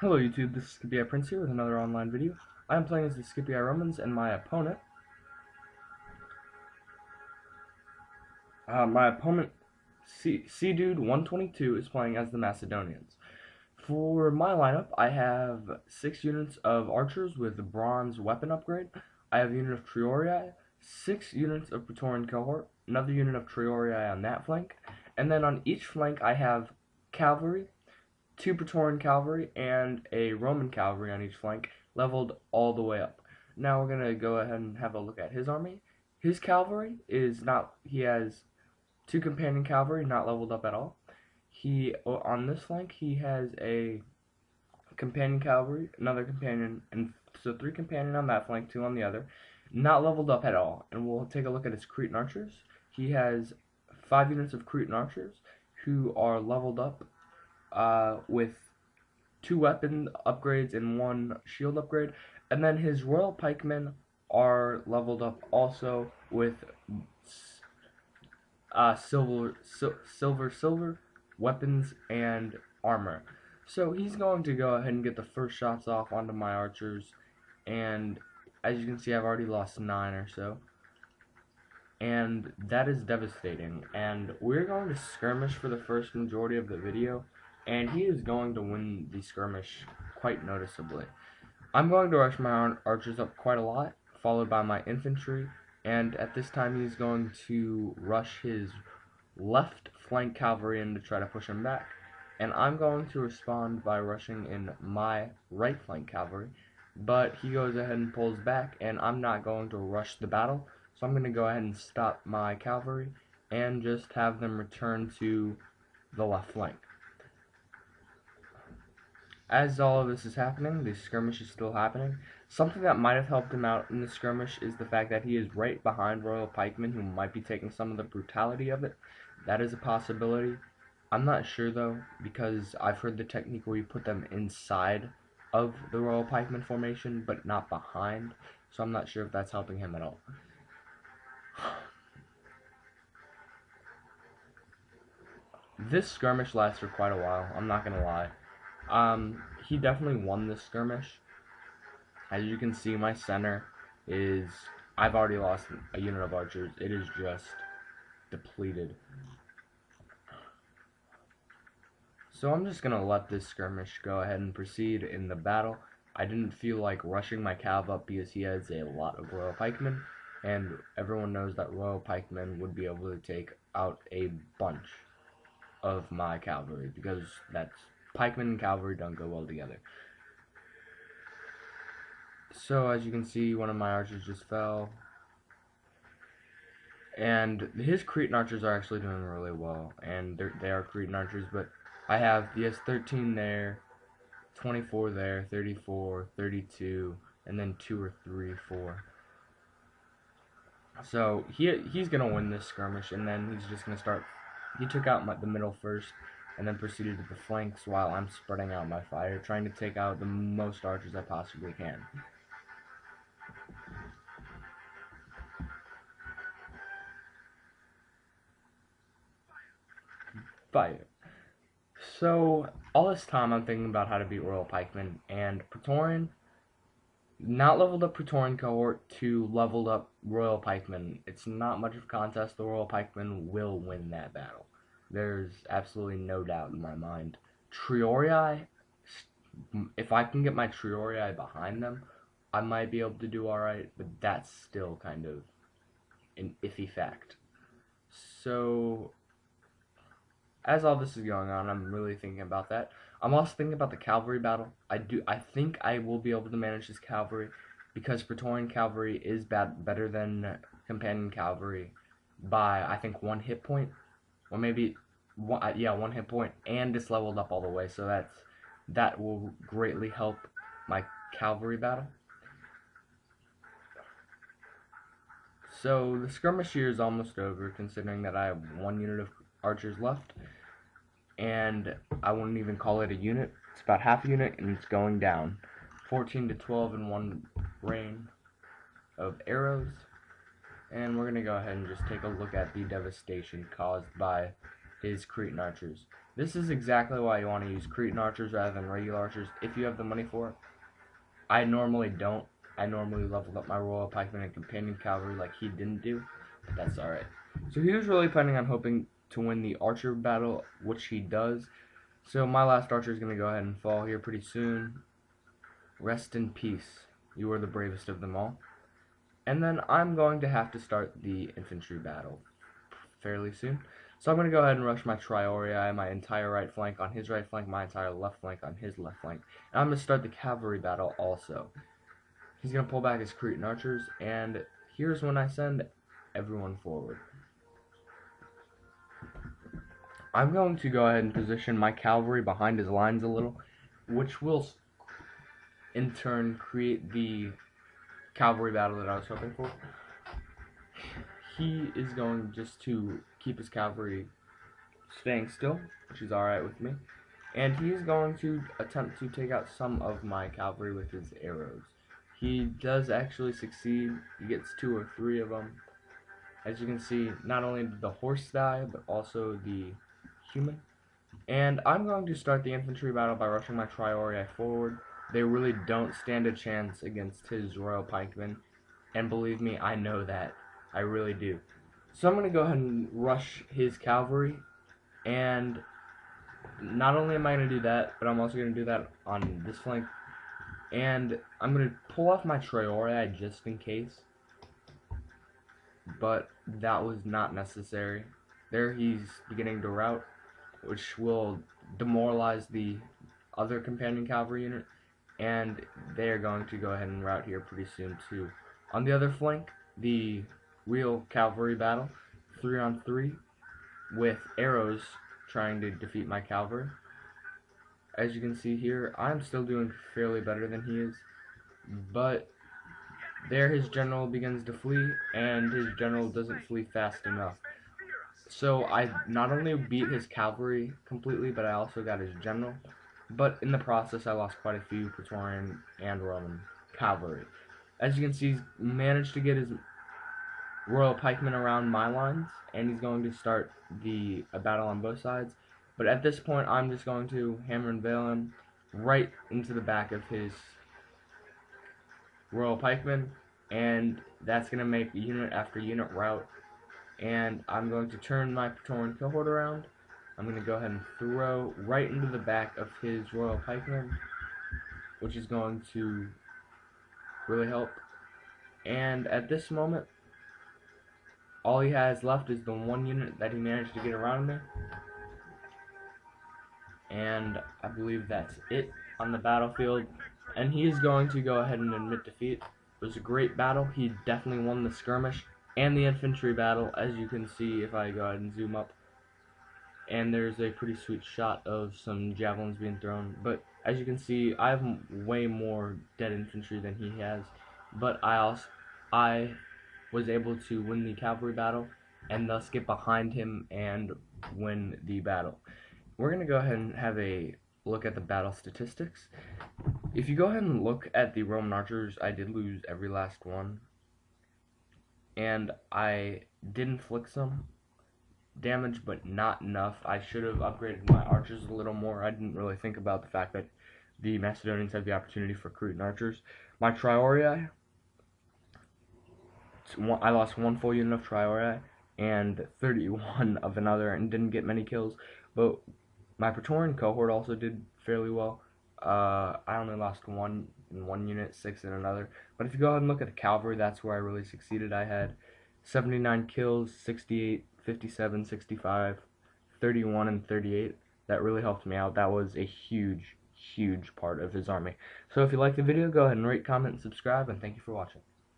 Hello YouTube, this is ScipiiPrince here with another online video. I am playing as the Scipii Romans, and my opponent C-Dude 122 is playing as the Macedonians. For my lineup, I have 6 units of archers with a bronze weapon upgrade. I have a unit of Triorii, 6 units of Praetorian cohort, another unit of Triorii on that flank, and then on each flank I have cavalry, 2 Praetorian cavalry, and a Roman cavalry on each flank, leveled all the way up. Now we're going to go ahead and have a look at his army. His cavalry is not, he has 2 companion cavalry, not leveled up at all. On this flank, he has a companion cavalry, another companion, and so 3 companion on that flank, 2 on the other, not leveled up at all. And we'll take a look at his Cretan archers. He has 5 units of Cretan archers who are leveled up with 2 weapon upgrades and 1 shield upgrade, and then his royal pikemen are leveled up also with silver weapons and armor. So he's going to go ahead and get the first shots off onto my archers, and as you can see, I've already lost 9 or so, and that is devastating. And we're going to skirmish for the first majority of the video, and he is going to win the skirmish quite noticeably. I'm going to rush my archers up quite a lot, followed by my infantry, and at this time he's going to rush his left flank cavalry in to try to push him back, and I'm going to respond by rushing in my right flank cavalry, but he goes ahead and pulls back, and I'm not going to rush the battle, so I'm going to go ahead and stop my cavalry and just have them return to the left flank. As all of this is happening, the skirmish is still happening. Something that might have helped him out in the skirmish is the fact that he is right behind royal pikemen who might be taking some of the brutality of it. That is a possibility. I'm not sure though, because I've heard the technique where you put them inside of the royal pikeman formation, but not behind, so I'm not sure if that's helping him at all. This skirmish lasts for quite a while, I'm not gonna lie. He definitely won this skirmish. As you can see, my center is, I've already lost a unit of archers. It is just depleted. So I'm just going to let this skirmish go ahead and proceed in the battle. I didn't feel like rushing my cav up because he has a lot of royal pikemen, and everyone knows that royal pikemen would be able to take out a bunch of my cavalry, because that's pikemen and cavalry don't go well together. So as you can see, one of my archers just fell, and his Cretan archers are actually doing really well, and they are Cretan archers, but he has 13 there, 24 there, 34, 32, and then 2 or 3, 4. So he's gonna win this skirmish, and then he's just gonna start. He took out the middle first, and then proceeded to the flanks while I'm spreading out my fire, trying to take out the most archers I possibly can. Fire. So all this time I'm thinking about how to beat royal pikemen, and Praetorian, not leveled up Praetorian cohort to leveled up royal pikemen. It's not much of a contest. The royal pikemen will win that battle. There's absolutely no doubt in my mind. Triorii, if I can get my Triorii behind them, I might be able to do alright, but that's still kind of an iffy fact. So as all this is going on, I'm really thinking about that. I'm also thinking about the cavalry battle. I think I will be able to manage this cavalry, because Praetorian cavalry is better than companion cavalry by, I think, 1 hit point, or maybe one hit point, and it's leveled up all the way. So that will greatly help my cavalry battle. So the skirmish here is almost over, considering that I have 1 unit of archers left, and I wouldn't even call it a unit. It's about half a unit, and it's going down. 14 to 12 in 1 rain of arrows, and we're going to go ahead and just take a look at the devastation caused by his Cretan archers. This is exactly why you want to use Cretan archers rather than regular archers if you have the money for it. I normally don't. I normally leveled up my Royal Pikemen and Companion Cavalry like he didn't do, but that's alright. So he was really planning on hoping to win the archer battle, which he does. So my last archer is going to go ahead and fall here pretty soon. Rest in peace. You are the bravest of them all. And then I'm going to have to start the infantry battle fairly soon. So I'm going to go ahead and rush my Triorii, my entire right flank on his right flank, my entire left flank on his left flank. And I'm going to start the cavalry battle also. He's going to pull back his Cretan archers, and here's when I send everyone forward. I'm going to go ahead and position my cavalry behind his lines a little, which will in turn create the cavalry battle that I was hoping for. He is going just to keep his cavalry staying still, which is alright with me. And he is going to attempt to take out some of my cavalry with his arrows. He does actually succeed. He gets 2 or 3 of them. As you can see, not only did the horse die, but also the human. And I'm going to start the infantry battle by rushing my Triorii forward. They really don't stand a chance against his Royal Pikemen. And believe me, I know that. I really do. So I'm going to go ahead and rush his cavalry. And not only am I going to do that, but I'm also going to do that on this flank. And I'm going to pull off my Triorii just in case. But that was not necessary. There he's beginning to rout, which will demoralize the other companion cavalry unit. And they're going to go ahead and rout here pretty soon too. On the other flank, the real cavalry battle, 3-on-3, with arrows trying to defeat my cavalry. As you can see here, I'm still doing fairly better than he is, but there his general begins to flee, and his general doesn't flee fast enough. So I not only beat his cavalry completely, but I also got his general. But in the process, I lost quite a few Praetorian and Roman cavalry. As you can see, he's managed to get his Royal Pikemen around my lines, and he's going to start a battle on both sides. But at this point, I'm just going to hammer and veil him right into the back of his Royal Pikemen, and that's going to make unit after unit rout. And I'm going to turn my Praetorian cohort around. I'm going to go ahead and throw right into the back of his Royal Pikemen, which is going to really help. And at this moment, all he has left is the one unit that he managed to get around me. And I believe that's it on the battlefield. And he is going to go ahead and admit defeat. It was a great battle. He definitely won the skirmish and the infantry battle, as you can see if I go ahead and zoom up. And there's a pretty sweet shot of some javelins being thrown. But as you can see, I have way more dead infantry than he has. But I was able to win the cavalry battle and thus get behind him and win the battle. We're going to go ahead and have a look at the battle statistics. If you go ahead and look at the Roman archers, I did lose every last one. And I did inflict some damage, but not enough. I should have upgraded my archers a little more. I didn't really think about the fact that the Macedonians had the opportunity for Cretan archers. My Triorii, I lost 1 full unit of Triorii and 31 of another and didn't get many kills, but my Praetorian cohort also did fairly well. I only lost 1 in one unit, 6 in another. But if you go ahead and look at the cavalry, that's where I really succeeded. I had 79 kills, 68, 57, 65, 31, and 38. That really helped me out. That was a huge part of his army. So if you liked the video, go ahead and rate, comment, and subscribe, and thank you for watching.